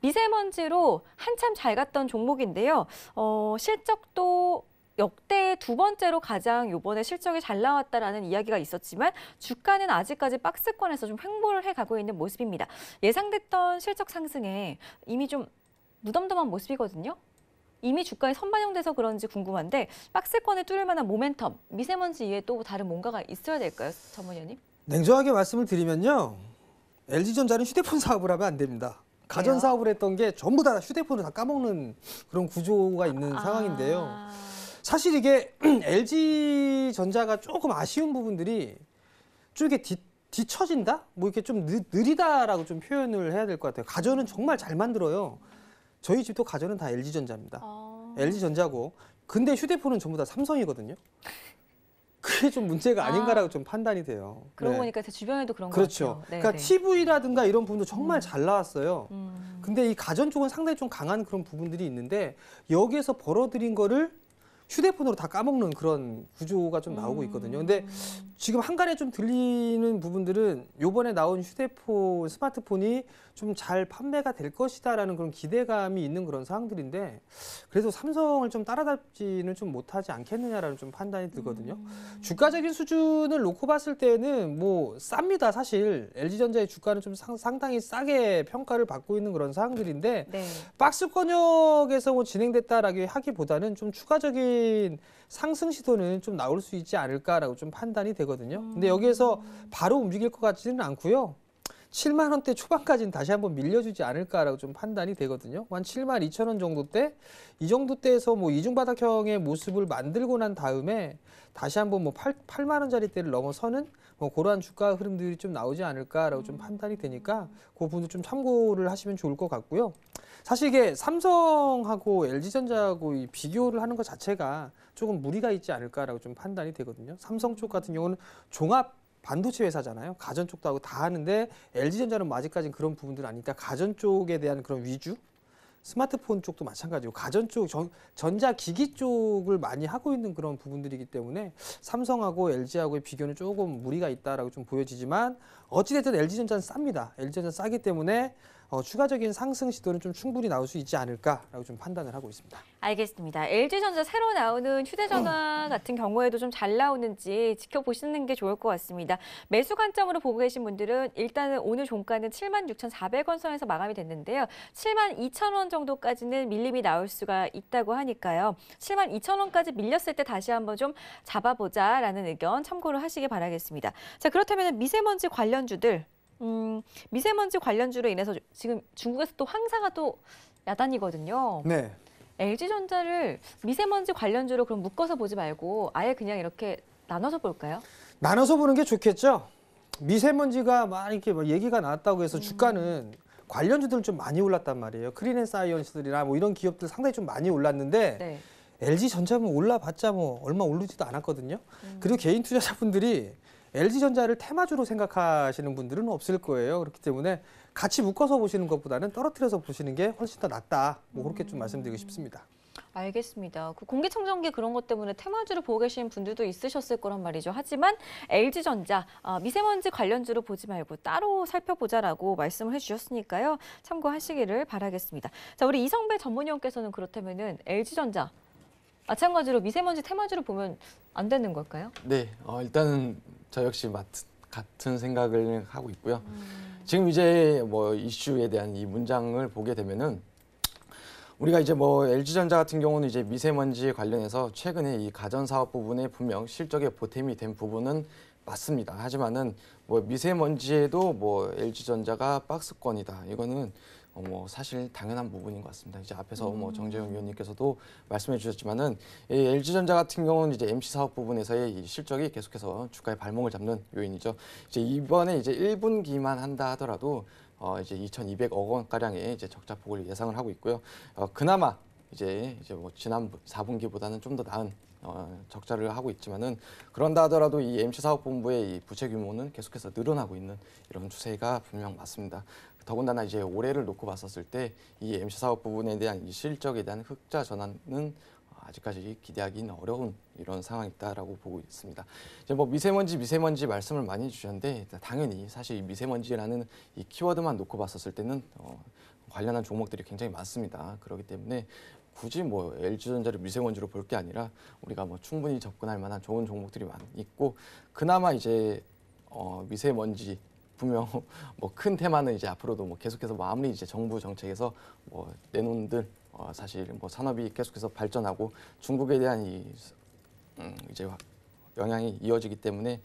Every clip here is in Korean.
미세먼지로 한참 잘 갔던 종목인데요. 실적도 역대 두 번째로 가장 이번에 실적이 잘 나왔다라는 이야기가 있었지만 주가는 아직까지 박스권에서 좀 횡보를 해가고 있는 모습입니다. 예상됐던 실적 상승에 이미 좀 무덤덤한 모습이거든요. 이미 주가에 선반영돼서 그런지 궁금한데 박스권을 뚫을 만한 모멘텀, 미세먼지 이외에 또 다른 뭔가가 있어야 될까요, 전문위원님? 냉정하게 말씀을 드리면요. LG전자는 휴대폰 사업을 하면 안 됩니다. 가전 사업을 했던 게 전부 다 휴대폰을 다 까먹는 그런 구조가 있는 상황인데요. 사실 이게 LG전자가 조금 아쉬운 부분들이 좀 이렇게 뒤처진다? 뭐 이렇게 좀 느리다라고 좀 표현을 해야 될 것 같아요. 가전은 정말 잘 만들어요. 저희 집도 가전은 다 LG전자입니다. LG전자고. 근데 휴대폰은 전부 다 삼성이거든요. 그게 좀 문제가 아닌가라고 좀 판단이 돼요. 그러고 보니까 제 주변에도 그런 것 그렇죠. 같아요. 그러니까 TV라든가 이런 부분도 정말 잘 나왔어요. 근데 이 가전 쪽은 상당히 좀 강한 그런 부분들이 있는데 여기에서 벌어들인 거를 휴대폰으로 다 까먹는 그런 구조가 좀 나오고 있거든요. 근데 지금 한간에 좀 들리는 부분들은 요번에 나온 휴대폰, 스마트폰이 좀 잘 판매가 될 것이다라는 그런 기대감이 있는 그런 상황들인데 그래도 삼성을 좀 따라잡지는 좀 못하지 않겠느냐라는 좀 판단이 들거든요. 주가적인 수준을 놓고 봤을 때는 뭐 쌉니다. 사실 LG전자의 주가는 좀 상당히 싸게 평가를 받고 있는 그런 상황들인데 박스권역에서 뭐 진행됐다라고 하기보다는 좀 추가적인 상승 시도는 좀 나올 수 있지 않을까라고 좀 판단이 되거든요. 근데 여기에서 바로 움직일 것 같지는 않고요. 7만 원대 초반까지는 다시 한번 밀려주지 않을까라고 좀 판단이 되거든요. 한 7만 2천 원 정도 대, 이 정도 대에서 뭐 이중바닥형의 모습을 만들고 난 다음에 다시 한번 뭐 8만 원짜리 대를 넘어서는 뭐 그러한 주가 흐름들이 좀 나오지 않을까라고 좀 판단이 되니까 그 부분도 좀 참고를 하시면 좋을 것 같고요. 사실 이게 삼성하고 LG전자하고 이 비교를 하는 것 자체가 조금 무리가 있지 않을까라고 좀 판단이 되거든요. 삼성 쪽 같은 경우는 종합 반도체 회사잖아요. 가전 쪽도 하고 다 하는데 LG전자는 뭐 아직까지는 그런 부분들은 아니니까 가전 쪽에 대한 그런 위주, 스마트폰 쪽도 마찬가지고 가전 쪽, 전자기기 쪽을 많이 하고 있는 그런 부분들이기 때문에 삼성하고 LG하고의 비교는 조금 무리가 있다라고 좀 보여지지만 어찌됐든 LG전자는 쌉니다. LG전자는 싸기 때문에 추가적인 상승 시도는 좀 충분히 나올 수 있지 않을까라고 좀 판단을 하고 있습니다. 알겠습니다. LG전자 새로 나오는 휴대전화 같은 경우에도 좀 잘 나오는지 지켜보시는 게 좋을 것 같습니다. 매수 관점으로 보고 계신 분들은 일단은 오늘 종가는 76,400원 선에서 마감이 됐는데요. 72,000원 정도까지는 밀림이 나올 수가 있다고 하니까요. 72,000원까지 밀렸을 때 다시 한번 좀 잡아보자라는 의견 참고를 하시기 바라겠습니다. 자, 그렇다면 미세먼지 관련주들. 미세먼지 관련주로 인해서 지금 중국에서 또 황사가 또 야단이거든요. 네. LG전자를 미세먼지 관련주로 그럼 묶어서 보지 말고 아예 그냥 이렇게 나눠서 볼까요? 나눠서 보는 게 좋겠죠. 미세먼지가 막 이렇게 막 얘기가 나왔다고 해서 주가는 관련주들은 좀 많이 올랐단 말이에요. 크린앤사이언스들이나 뭐 이런 기업들 상당히 좀 많이 올랐는데 LG전자는 올라봤자 뭐 얼마 오르지도 않았거든요. 그리고 개인 투자자분들이 LG전자를 테마주로 생각하시는 분들은 없을 거예요. 그렇기 때문에 같이 묶어서 보시는 것보다는 떨어뜨려서 보시는 게 훨씬 더 낫다. 뭐 그렇게 좀 말씀드리고 싶습니다. 알겠습니다. 그 공기청정기 그런 것 때문에 테마주를 보고 계신 분들도 있으셨을 거란 말이죠. 하지만 LG전자 미세먼지 관련주로 보지 말고 따로 살펴보자라고 말씀을 해주셨으니까요. 참고하시기를 바라겠습니다. 자, 우리 이성배 전문위원께서는 그렇다면은 LG전자 마찬가지로 미세먼지 테마주로 보면 안 되는 걸까요? 네, 일단은 저 역시 같은 생각을 하고 있고요. 지금 이제 뭐 이슈에 대한 이 문장을 보게 되면은 우리가 이제 뭐 LG전자 같은 경우는 이제 미세먼지에 관련해서 최근에 이 가전 사업 부분에 분명 실적에 보탬이 된 부분은 맞습니다. 하지만은 뭐 미세먼지에도 뭐 LG전자가 박스권이다. 이거는 뭐 사실 당연한 부분인 것 같습니다. 이제 앞에서 뭐 정재영 위원님께서도 말씀해 주셨지만은 이 LG전자 같은 경우는 이제 MC 사업 부분에서의 이 실적이 계속해서 주가의 발목을 잡는 요인이죠. 이제 이번에 이제 1분기만 한다 하더라도 이제 2,200억 원 가량의 이제 적자폭을 예상을 하고 있고요. 그나마 이제 뭐 지난 4분기보다는 좀 더 나은 적자를 하고 있지만은 그런다 하더라도 이 MC 사업본부의 이 부채 규모는 계속해서 늘어나고 있는 이런 추세가 분명 맞습니다. 더군다나 이제 올해를 놓고 봤었을 때 이 MC 사업 부분에 대한 이 실적에 대한 흑자 전환은 아직까지 기대하기는 어려운 이런 상황이다라고 보고 있습니다. 이제 뭐 미세먼지 말씀을 많이 주셨는데 당연히 사실 이 미세먼지라는 이 키워드만 놓고 봤었을 때는 관련한 종목들이 굉장히 많습니다. 그렇기 때문에 굳이 뭐 LG전자를 미세먼지로 볼 게 아니라 우리가 뭐 충분히 접근할 만한 좋은 종목들이 많이 있고 그나마 이제 미세먼지 분명 뭐 큰 테마는 이제 앞으로도 뭐 계속해서 뭐 아무리 이제 정부 정책에서 뭐 내놓은들 사실 뭐 산업이 계속해서 발전하고 중국에 대한 이제 영향이 이어지기 때문에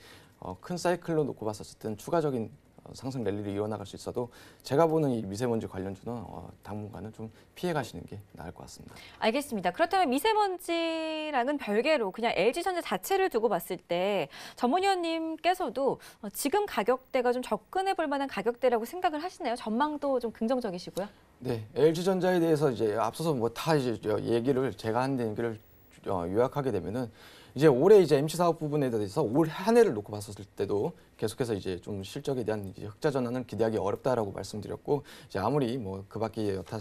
큰 사이클로 놓고 봤었을 때는 추가적인 상승 랠리를 이어나갈 수 있어도 제가 보는 이 미세먼지 관련주는 당분간은 좀 피해 가시는 게 나을 것 같습니다. 알겠습니다. 그렇다면 미세먼지랑은 별개로 그냥 LG전자 자체를 두고 봤을 때 전문위원님께서도 지금 가격대가 좀 접근해 볼 만한 가격대라고 생각을 하시나요? 전망도 좀 긍정적이시고요. 네, LG전자에 대해서 이제 앞서서 뭐 다 이제 얘기를 제가 한 얘기를 요약하게 되면은 이제 올해 이제 MC 사업 부분에 대해서 올 한 해를 놓고 봤었을 때도 계속해서 이제 좀 실적에 대한 이제 흑자 전환은 기대하기 어렵다라고 말씀드렸고 이제 아무리 뭐 그밖에 여타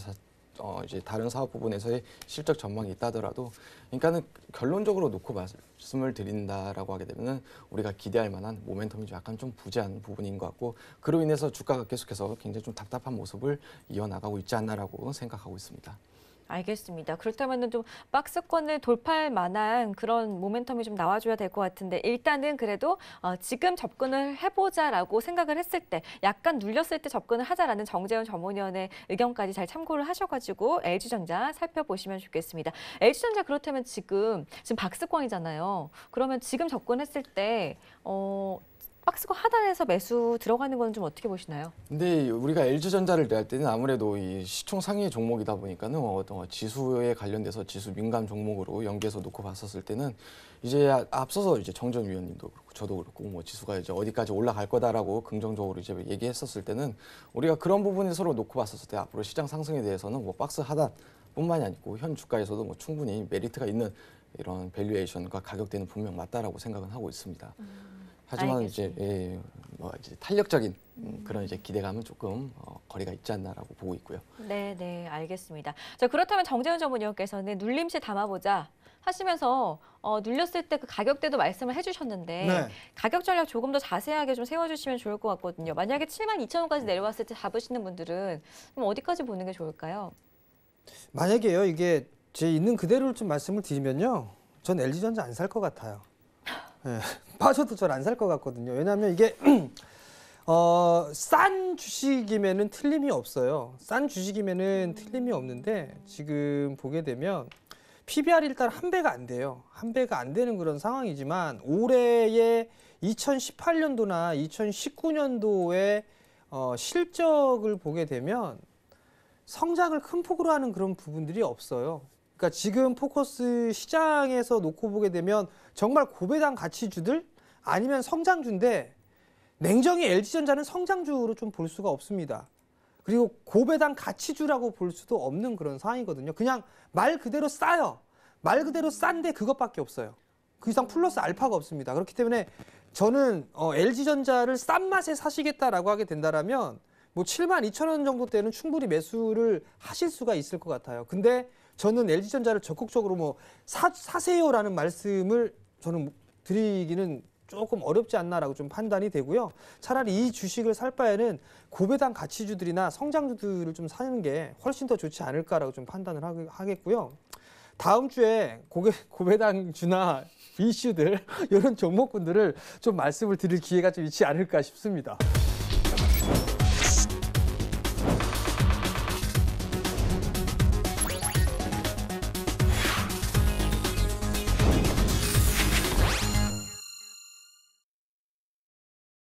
이제 다른 사업 부분에서의 실적 전망이 있다 하더라도 그러니까는 결론적으로 놓고 말씀을 드린다라고 하게 되면은 우리가 기대할 만한 모멘텀이 약간 좀 부재한 부분인 것 같고 그로 인해서 주가가 계속해서 굉장히 좀 답답한 모습을 이어나가고 있지 않나라고 생각하고 있습니다. 알겠습니다. 그렇다면 좀 박스권을 돌파할 만한 그런 모멘텀이 좀 나와줘야 될 것 같은데 일단은 그래도 지금 접근을 해보자라고 생각을 했을 때 약간 눌렸을 때 접근을 하자라는 정재훈 전문위원의 의견까지 잘 참고를 하셔가지고 LG전자 살펴보시면 좋겠습니다. LG전자 그렇다면 지금 박스권이잖아요. 그러면 지금 접근했을 때 박스권 하단에서 매수 들어가는 건 좀 어떻게 보시나요? 근데 우리가 LG전자를 낼 때는 아무래도 이 시총 상위 종목이다 보니까는 지수에 관련돼서 지수 민감 종목으로 연계해서 놓고 봤었을 때는 이제 앞서서 이제 정전 위원님도 그렇고 저도 그렇고 뭐 지수가 이제 어디까지 올라갈 거다라고 긍정적으로 이제 얘기했었을 때는 우리가 그런 부분에 서로 놓고 봤었을 때 앞으로 시장 상승에 대해서는 뭐 박스 하단뿐만이 아니고 현 주가에서도 뭐 충분히 메리트가 있는 이런 밸류에이션과 가격대는 분명 맞다라고 생각은 하고 있습니다. 하지만 알겠습니다. 이제 뭐 이제 탄력적인 그런 이제 기대감은 조금 거리가 있지 않나라고 보고 있고요. 네, 네, 알겠습니다. 자, 그렇다면 정재훈 전문위원께서는 눌림시 담아보자 하시면서 눌렸을 때 그 가격대도 말씀을 해주셨는데 네. 가격 전략 조금 더 자세하게 좀 세워주시면 좋을 것 같거든요. 만약에 72,000원까지 내려왔을 때 잡으시는 분들은 그럼 어디까지 보는 게 좋을까요? 만약에요, 이게 제 있는 그대로를 좀 말씀을 드리면요, 전 LG전자 안 살 것 같아요. 네. 빠져도 전 안 살 것 같거든요. 왜냐하면 이게 싼 주식이면은 틀림이 없어요. 싼 주식이면은 틀림이 없는데 지금 보게 되면 PBR이 일단 한 배가 안 돼요. 한 배가 안 되는 그런 상황이지만 올해의 2018년도나 2019년도의 실적을 보게 되면 성장을 큰 폭으로 하는 그런 부분들이 없어요. 그러니까 지금 포커스 시장에서 놓고 보게 되면 정말 고배당 가치주들 아니면 성장주인데 냉정히 LG전자는 성장주로 좀 볼 수가 없습니다. 그리고 고배당 가치주라고 볼 수도 없는 그런 상황이거든요. 그냥 말 그대로 싸요. 말 그대로 싼데 그것밖에 없어요. 그 이상 플러스 알파가 없습니다. 그렇기 때문에 저는 LG전자를 싼 맛에 사시겠다라고 하게 된다라면 뭐 72,000원 정도 때는 충분히 매수를 하실 수가 있을 것 같아요. 근데 저는 LG전자를 적극적으로 뭐 사세요라는 말씀을 저는 드리기는 조금 어렵지 않나라고 좀 판단이 되고요. 차라리 이 주식을 살 바에는 고배당 가치주들이나 성장주들을 좀 사는 게 훨씬 더 좋지 않을까라고 좀 판단을 하겠고요. 다음 주에 고배당주나 이슈들 이런 종목군들을 좀 말씀을 드릴 기회가 좀 있지 않을까 싶습니다.